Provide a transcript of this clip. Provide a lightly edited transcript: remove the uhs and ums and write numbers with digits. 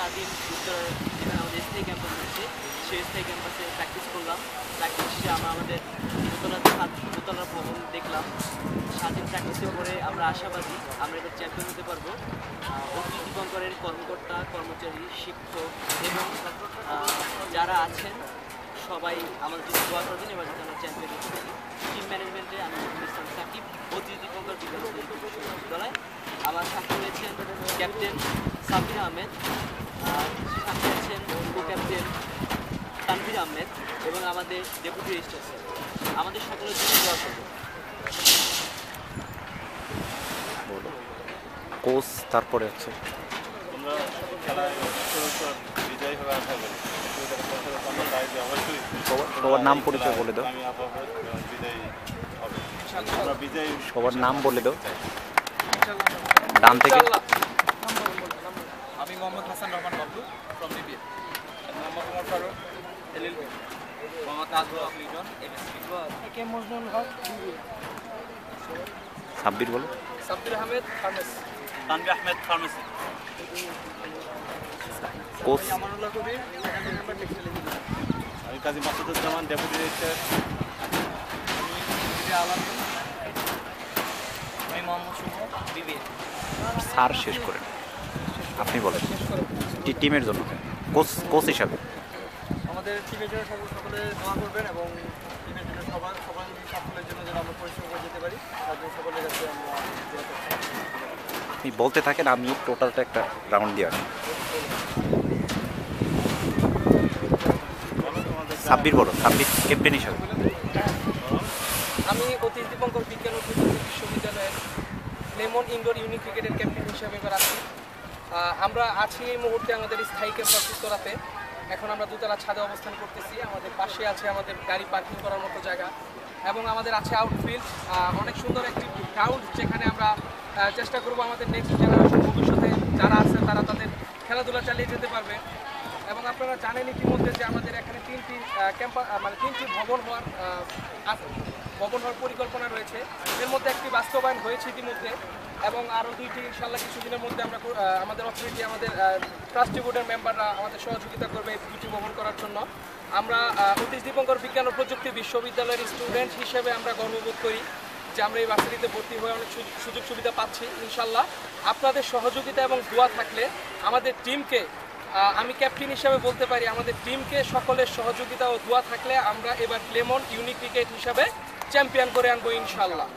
স্বাধীন উত্তর যেখানে আমাদের স্থায়ী ক্যাম্পাস রয়েছে সেই স্থায়ী ক্যাম্পাসে প্র্যাকটিস করলাম। প্র্যাকটিস শেষে আমরা আমাদের দোতলা ভবন দেখলাম। স্বাধীন প্র্যাকটিসের পরে আমরা আশাবাদী আমরা এবার চ্যাম্পিয়ন হতে পারবো। অতি দীপঙ্করের কর্মকর্তা কর্মচারী শিক্ষক এবং যারা আছেন সবাই আমাদের জন্য দোয়া করবেন এবার যাতে আমরা চ্যাম্পিয়ন হতে পারি। টিম ম্যানেজমেন্টে আমি ইসলাম সাকিব, অতি দীপঙ্কর বিশ্ববিদ্যালয়। আমার সাথে রয়েছেন ক্যাপ্টেন সাব্বির আহমেদ, সাথে আছেন কো ক্যাপ্টেন তানভীর আহমেদ এবং আমাদের ডেপুটি রেজিস্ট্রার স্যার। আমাদের সকলের জন্য দোয়া করবেন। কোচ তারপরে আছে সবার নাম পরিচয় বলে দাও। সবার নাম বলে দাও ডান থেকে। আমি Mohammad Hasan Rahman Bablu from BBA, Mohammad Omar Faruk LLB, Mohammad Nazmul Haque Liton MSc, K Majnul Haque BBA, Sabbir বলো। Sabbir Ahmed pharmacy, Tanvir Ahmed pharmacy, coach Amanullah Kabir second number textile engineer, আমি কাজী মাসুদুজ্জামান ডেপুটি রেজিস্ট্রার, আমি আলামিন, আমি মোহাম্মদ শুভ বিবিএ। স্যার শেষ করেন, আপনি বলেন টিমের জন্য কোচ হিসাবে। আমাদের টিমের জন্য সকলে দোয়া করবেন এবং টিমের জন্য সবার সাফল্যের জন্য যেন আমরা পরিশ্রম করে যেতে পারি তার জন্য সকলের কাছে আমরা দোয়া করছি। আপনি বলতে থাকেন, আমি টোটালটা একটা রাউন্ড দিয়ে আসি। সাব্বির বলো, সাব্বির ক্যাপ্টেন হিসাবে। আমি অতি দীপঙ্কর বিজ্ঞান ও প্রযুক্তি বিশ্ববিদ্যালয়ের লেমন ইনডোর ইউনিক ক্রিকেটের ক্যাপ্টেন হিসাবে এবার আছি। আমরা আছি এই মুহূর্তে আমাদের স্থায়ী ক্যাম্পাস উত্তরাতে। এখন আমরা দোতলা ছাদে অবস্থান করতেছি। আমাদের পাশে আছে আমাদের গাড়ি পার্কিং করার মতো জায়গা এবং আমাদের আছে আউটফিল্ড, অনেক সুন্দর একটি গ্রাউন্ড যেখানে আমরা চেষ্টা করব আমাদের নেক্সট জেনারেশন ভবিষ্যতে যারা আছে তারা তাদের খেলাধুলা চালিয়ে যেতে পারবে। এবং আপনারা জানেন ইতিমধ্যে যে আমাদের এখানে তিনটি ভবন হওয়ার পরিকল্পনা রয়েছে। এর মধ্যে একটি বাস্তবায়ন হয়েছে ইতিমধ্যে এবং আরও দুইটি ইনশাল্লাহ কিছুদিনের মধ্যে আমরা আমাদের অথরিটি আমাদের ট্রাস্টি বোর্ডের মেম্বাররা আমাদের সহযোগিতা করবে এই দুটি ভবন করার জন্য। আমরা অতীশ দীপঙ্কর বিজ্ঞান ও প্রযুক্তি বিশ্ববিদ্যালয়ের স্টুডেন্ট হিসেবে আমরা গর্ববোধ করি যে আমরা এই ভার্সিটিতে ভর্তি হয়ে অনেক সুযোগ সুবিধা পাচ্ছি। ইনশাল্লাহ আপনাদের সহযোগিতা এবং দোয়া থাকলে আমাদের টিমকে, আমি ক্যাপ্টেন হিসাবে বলতে পারি, আমাদের টিমকে সকলের সহযোগিতা ও দোয়া থাকলে আমরা এবার লেমন ইউনিক ক্রিকেট হিসাবে চ্যাম্পিয়ন করে আনবো ইনশাল্লাহ।